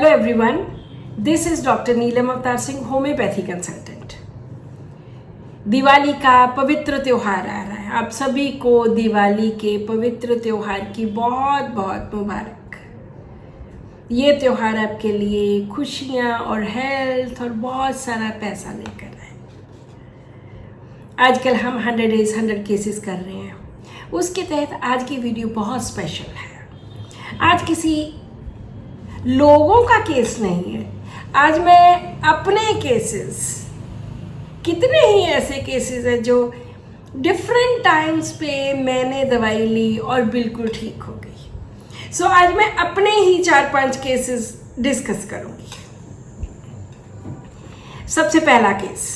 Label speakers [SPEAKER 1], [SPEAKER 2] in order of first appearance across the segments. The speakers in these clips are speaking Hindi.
[SPEAKER 1] Hello everyone, this is doctor Neelam Avtar Singh, homeopathy consultant. Diwali का पवित्र त्यौहार आ रहा है। आप सभी को दिवाली के पवित्र त्यौहार की बहुत बहुत मुबारक। ये त्यौहार आपके लिए खुशियाँ और हेल्थ और बहुत सारा पैसा लेकर आए। आजकल हम 100 डेज 100 केसेस कर रहे हैं, उसके तहत आज की वीडियो बहुत स्पेशल है। आज किसी लोगों का केस नहीं है, आज मैं अपने केसेस, कितने ही ऐसे केसेस हैं जो डिफरेंट टाइम्स पे मैंने दवाई ली और बिल्कुल ठीक हो गई। सो आज मैं अपने ही 4-5 केसेस डिस्कस करूंगी। सबसे पहला केस,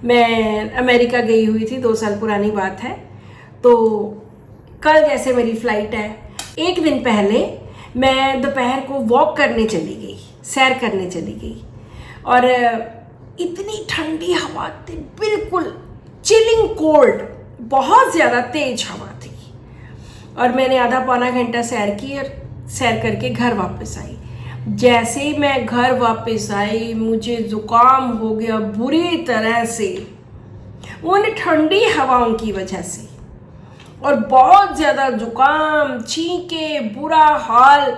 [SPEAKER 1] मैं अमेरिका गई हुई थी, 2 साल पुरानी बात है। तो कल जैसे मेरी फ़्लाइट है, एक दिन पहले मैं दोपहर को वॉक करने चली गई, सैर करने चली गई, और इतनी ठंडी हवा थी, बिल्कुल चिलिंग कोल्ड, बहुत ज़्यादा तेज हवा थी। और मैंने आधा पौना घंटा सैर की और सैर करके घर वापस आई। जैसे ही मैं घर वापस आई, मुझे ज़ुकाम हो गया बुरी तरह से, उन ठंडी हवाओं की वजह से, और बहुत ज़्यादा जुकाम, छींके, बुरा हाल।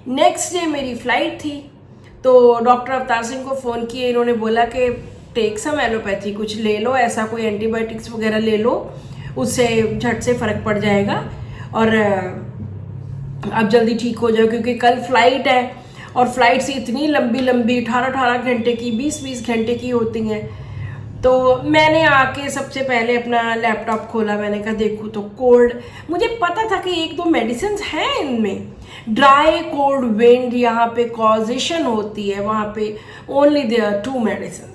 [SPEAKER 1] नेक्स्ट डे मेरी फ़्लाइट थी, तो डॉक्टर अवतार सिंह को फ़ोन किए। इन्होंने बोला कि टेक सम एलोपैथी, कुछ ले लो, ऐसा कोई एंटीबायोटिक्स वगैरह ले लो, उससे झट से फ़र्क पड़ जाएगा और अब जल्दी ठीक हो जाओ, क्योंकि कल फ़्लाइट है और फ़्लाइट्स इतनी लंबी लंबी 18-18 घंटे की, 20-20 घंटे की होती हैं। तो मैंने आके सबसे पहले अपना लैपटॉप खोला, मैंने कहा देखूँ तो कोल्ड, मुझे पता था कि 1-2 मेडिसिन हैं इनमें। ड्राई कोल्ड विंड, यहाँ पे कॉजेशन होती है, वहाँ पे ओनली देयर 2 मेडिसिन,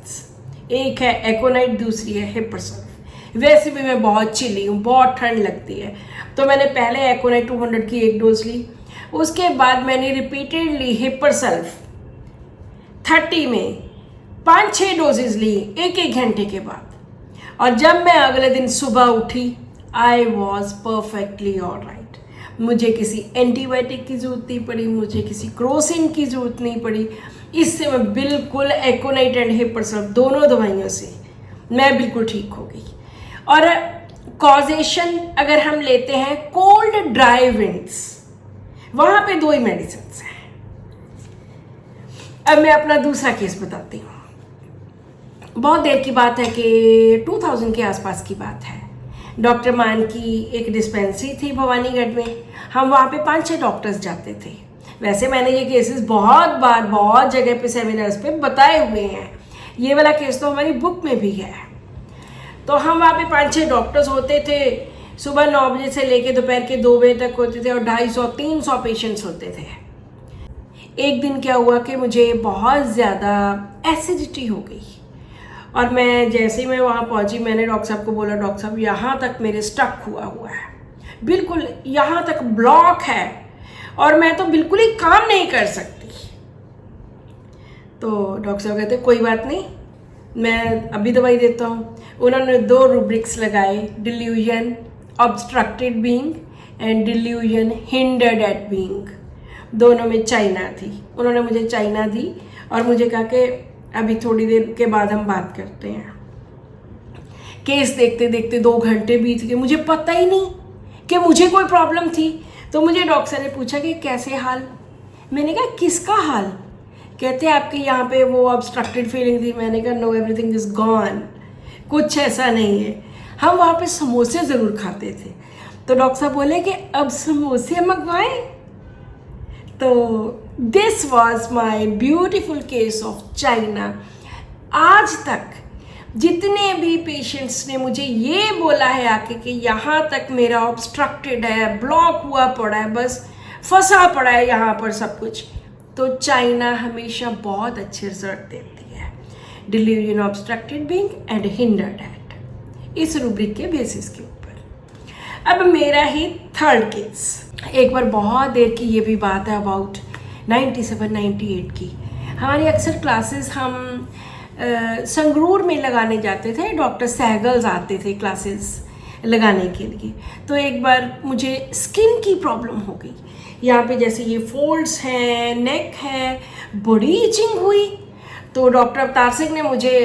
[SPEAKER 1] एक है एकोनाइट, दूसरी है हिप्परसल्फ। वैसे भी मैं बहुत चिली हूँ, बहुत ठंड लगती है, तो मैंने पहले एकोनाइट 200 की 1 डोज ली। उसके बाद मैंने रिपीटेडली हिप्परसल्फ 30 में 5-6 डोजेज ली 1-1 घंटे के बाद। और जब मैं अगले दिन सुबह उठी, I was perfectly all right. मुझे किसी एंटीबायोटिक की ज़रूरत नहीं पड़ी, मुझे किसी क्रोसिन की ज़रूरत नहीं पड़ी। इससे मैं बिल्कुल एकोनाइट एंड हिप्परसल्फ दोनों दवाइयों से मैं बिल्कुल ठीक हो गई। और कॉजेशन अगर हम लेते हैं कोल्ड ड्राई विंड्स, वहाँ पे 2 ही मेडिसिन हैं। अब मैं अपना दूसरा केस बताती हूँ। बहुत देर की बात है कि 2000 के आसपास की बात है। डॉक्टर मान की एक डिस्पेंसरी थी भवानीगढ़ में, हम वहाँ पे 5-6 डॉक्टर्स जाते थे। वैसे मैंने ये केसेस बहुत बार बहुत जगह पे सेमिनार्स पे बताए हुए हैं, ये वाला केस तो हमारी बुक में भी है। तो हम वहाँ पे 5-6 डॉक्टर्स होते थे, सुबह 9 बजे से लेके दोपहर के 2 बजे तक होते थे, और 250-300 पेशेंट्स होते थे। एक दिन क्या हुआ कि मुझे बहुत ज़्यादा एसिडिटी हो गई, और मैं जैसे ही मैं वहाँ पहुँची, मैंने डॉक्टर साहब को बोला, डॉक्टर साहब यहाँ तक मेरे स्टक हुआ है, बिल्कुल यहाँ तक ब्लॉक है, और मैं तो बिल्कुल ही काम नहीं कर सकती। तो डॉक्टर साहब कहते कोई बात नहीं, मैं अभी दवाई देता हूँ। उन्होंने 2 रूब्रिक्स लगाए, delusion obstructed being and delusion hindered eight being. दोनों में चाइना थी। उन्होंने मुझे चाइना दी और मुझे कहा कि अभी थोड़ी देर के बाद हम बात करते हैं। केस देखते देखते 2 घंटे बीत गए, मुझे पता ही नहीं कि मुझे कोई प्रॉब्लम थी। तो मुझे डॉक्टर ने पूछा कि कैसे हाल? मैंने कहा किसका हाल? कहते आपके यहाँ पे वो ऑब्स्ट्रक्टेड फीलिंग थी। मैंने कहा नो, एवरीथिंग इज़ गॉन, कुछ ऐसा नहीं है। हम वहाँ पे समोसे ज़रूर खाते थे। तो डॉक्टर साहब बोले कि अब समोसे मंगवाएं। तो this was my beautiful case of China. आज तक जितने भी पेशेंट्स ने मुझे ये बोला है आके कि यहाँ तक मेरा ऑब्स्ट्रक्टेड है, ब्लॉक हुआ पड़ा है, बस फंसा पड़ा है यहाँ पर सब कुछ, तो चाइना हमेशा बहुत अच्छे रिजल्ट देती है। Delusion obstructed being and hindered at, इस रूब्रिक के बेसिस के ऊपर। अब मेरा ही 3rd केस। एक बार बहुत देर की ये भी बात है, अबाउट 97-98 की। हमारी अक्सर क्लासेस हम संगरूर में लगाने जाते थे, डॉक्टर सहगल्स आते थे क्लासेस लगाने के लिए। तो एक बार मुझे स्किन की प्रॉब्लम हो गई, यहाँ पे जैसे ये फोल्ड्स हैं, नेक है, बड़ी इचिंग हुई। तो डॉक्टर अवतार सिंह ने मुझे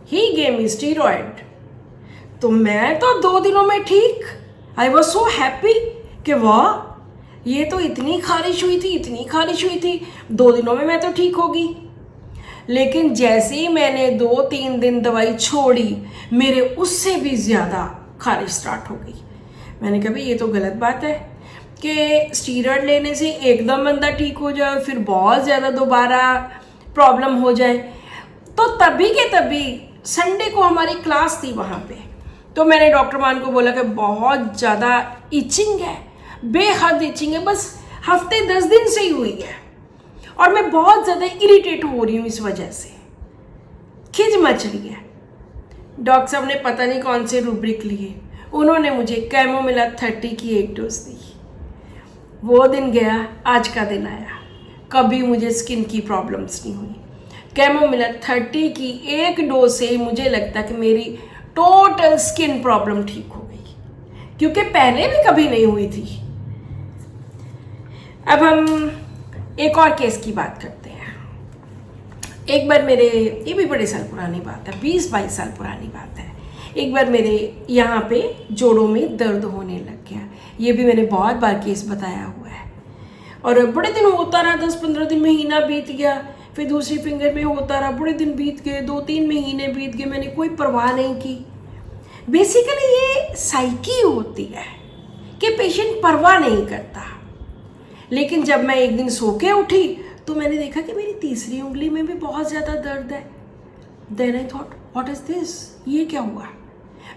[SPEAKER 1] ही गेव मी स्टीरॉयड। तो मैं तो 2 दिनों में ठीक। आई वॉज सो हैप्पी कि वाह, ये तो इतनी खारिश हुई थी, इतनी खारिश हुई थी, 2 दिनों में मैं तो ठीक होगी। लेकिन जैसे ही मैंने 2-3 दिन दवाई छोड़ी, मेरे उससे भी ज़्यादा खारिश स्टार्ट हो गई। मैंने कहा भाई ये तो गलत बात है कि स्टीरॉयड लेने से एकदम बंदा ठीक हो जाए, फिर बहुत ज़्यादा दोबारा प्रॉब्लम हो जाए। तो तभी के तभी संडे को हमारी क्लास थी वहाँ पे, तो मैंने डॉक्टर मान को बोला कि बहुत ज़्यादा इचिंग है, बेहद इचिंग है, बस हफ्ते 10 दिन से ही हुई है और मैं बहुत ज़्यादा इरिटेट हो रही हूँ, इस वजह से खिज मच रही है। डॉक्टर साहब ने पता नहीं कौन से रूब्रिक लिए, उन्होंने मुझे कैमोमिला 30 की 1 डोज दी। वो दिन गया, आज का दिन आया, कभी मुझे स्किन की प्रॉब्लम्स नहीं हुई। कैमोमिला 30 की 1 डोज से मुझे लगता कि मेरी टोटल स्किन प्रॉब्लम ठीक हो गई, क्योंकि पहले भी कभी नहीं हुई थी। अब हम एक और केस की बात करते हैं। एक बार मेरे, ये भी बड़े साल पुरानी बात है, 20-22 साल पुरानी बात है। एक बार मेरे यहाँ पे जोड़ों में दर्द होने लग गया। ये भी मैंने बहुत बार केस बताया हुआ है। और बड़े दिन होता रहा, 10-15 दिन, महीना बीत गया, फिर दूसरी फिंगर में होता रहा, बड़े दिन बीत गए, 2-3 महीने बीत गए, मैंने कोई परवाह नहीं की। बेसिकली ये साइकी होती है कि पेशेंट परवाह नहीं करता। लेकिन जब मैं एक दिन सो के उठी तो मैंने देखा कि मेरी तीसरी उंगली में भी बहुत ज़्यादा दर्द है। Then I thought what is this, ये क्या हुआ।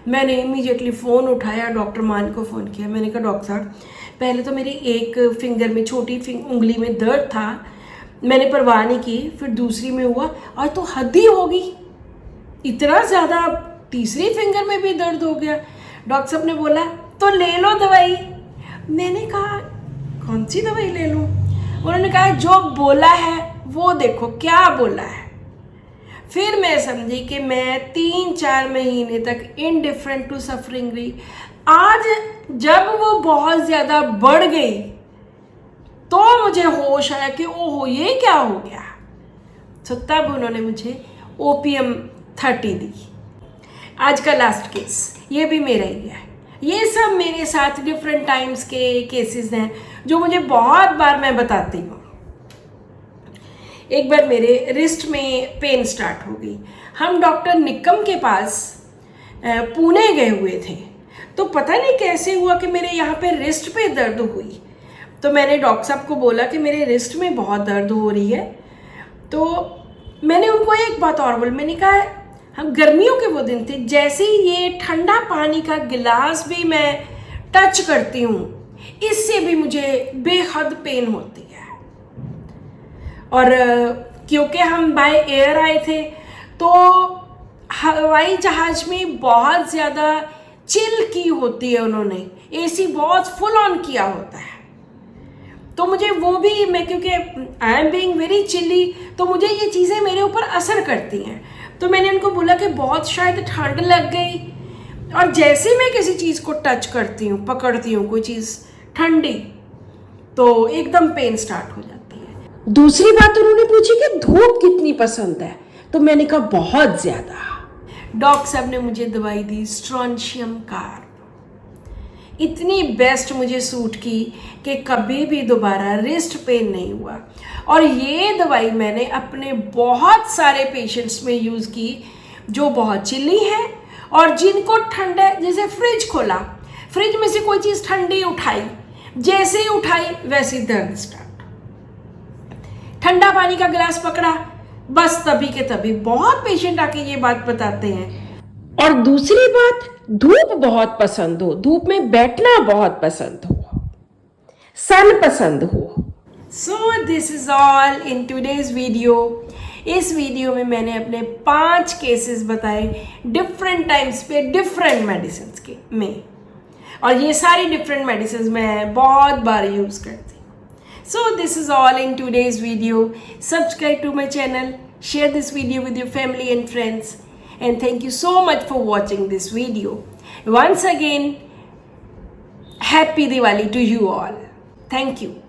[SPEAKER 1] मैंने इमीडिएटली फ़ोन उठाया, डॉक्टर मान को फ़ोन किया। मैंने कहा डॉक्टर साहब, पहले तो मेरी एक फिंगर में, छोटी उंगली में दर्द था, मैंने परवाह नहीं की, फिर दूसरी में हुआ, आज तो हद ही होगी, इतना ज़्यादा तीसरी फिंगर में भी दर्द हो गया। डॉक्टर साहब ने बोला तो ले लो दवाई। मैंने कहा कौन सी दवाई ले लूँ। उन्होंने कहा जो बोला है वो देखो क्या बोला है। फिर मैं समझी कि मैं 3-4 महीने तक इनडिफरेंट टू सफरिंग रही। आज जब वो बहुत ज़्यादा बढ़ गई तो मुझे होश आया कि ओहो ये क्या हो गया। तो तब उन्होंने मुझे ओपीएम 30 दी। आज का लास्ट केस ये भी मेरा ही है। ये सब मेरे साथ डिफरेंट टाइम्स के केसेस हैं जो मुझे बहुत बार मैं बताती हूँ। एक बार मेरे रिस्ट में पेन स्टार्ट हो गई। हम डॉक्टर निकम के पास पुणे गए हुए थे, तो पता नहीं कैसे हुआ कि मेरे यहाँ पे रिस्ट पे दर्द हुई। तो मैंने डॉक्टर साहब को बोला कि मेरे रिस्ट में बहुत दर्द हो रही है। तो मैंने उनको एक बात और बोली, मैंने कहा हम गर्मियों के वो दिन थे, जैसे ही ये ठंडा पानी का गिलास भी मैं टच करती हूँ इससे भी मुझे बेहद पेन होती है। और क्योंकि हम बाय एयर आए थे तो हवाई जहाज में बहुत ज़्यादा चिल की होती है, उन्होंने एसी बहुत फुल ऑन किया होता है। तो मुझे वो भी, मैं क्योंकि I am being very chilly, तो मुझे ये चीज़ें मेरे ऊपर असर करती हैं। तो मैंने उनको बोला कि बहुत शायद ठंड लग गई, और जैसे मैं किसी चीज़ को टच करती हूँ, पकड़ती हूँ कोई चीज़ ठंडी, तो एकदम पेन स्टार्ट हो जाती है।
[SPEAKER 2] दूसरी बात उन्होंने पूछी कि धूप कितनी पसंद है, तो मैंने कहा बहुत ज़्यादा।
[SPEAKER 1] डॉक्टर साहब ने मुझे दवाई दी स्ट्रॉन्शियम कार्ब, इतनी बेस्ट मुझे सूट की कि कभी भी दोबारा रिस्ट पेन नहीं हुआ। और ये दवाई मैंने अपने बहुत सारे पेशेंट्स में यूज़ की जो बहुत चिल्ली हैं और जिनको ठंडा, जैसे फ्रिज खोला, फ्रिज में से कोई चीज़ ठंडी उठाई, जैसे ही उठाई वैसे ही दर्द स्टार्ट। ठंडा पानी का गिलास पकड़ा, बस तभी के तभी। बहुत पेशेंट आके ये बात बताते हैं।
[SPEAKER 2] और दूसरी बात, धूप बहुत पसंद हो, धूप में बैठना बहुत पसंद हो, सन पसंद हो।
[SPEAKER 1] So this is all in today's video. इस वीडियो में मैंने अपने 5 केसेस बताए डिफरेंट टाइम्स पे डिफरेंट मेडिसिन के में, और ये सारी डिफरेंट मेडिसिन मैं बहुत बार यूज़ करती हूँ। So this is all in today's video. Subscribe to my channel, share this video with your family and friends, and thank you so much for watching this video. Once again, happy Diwali to you all. Thank you.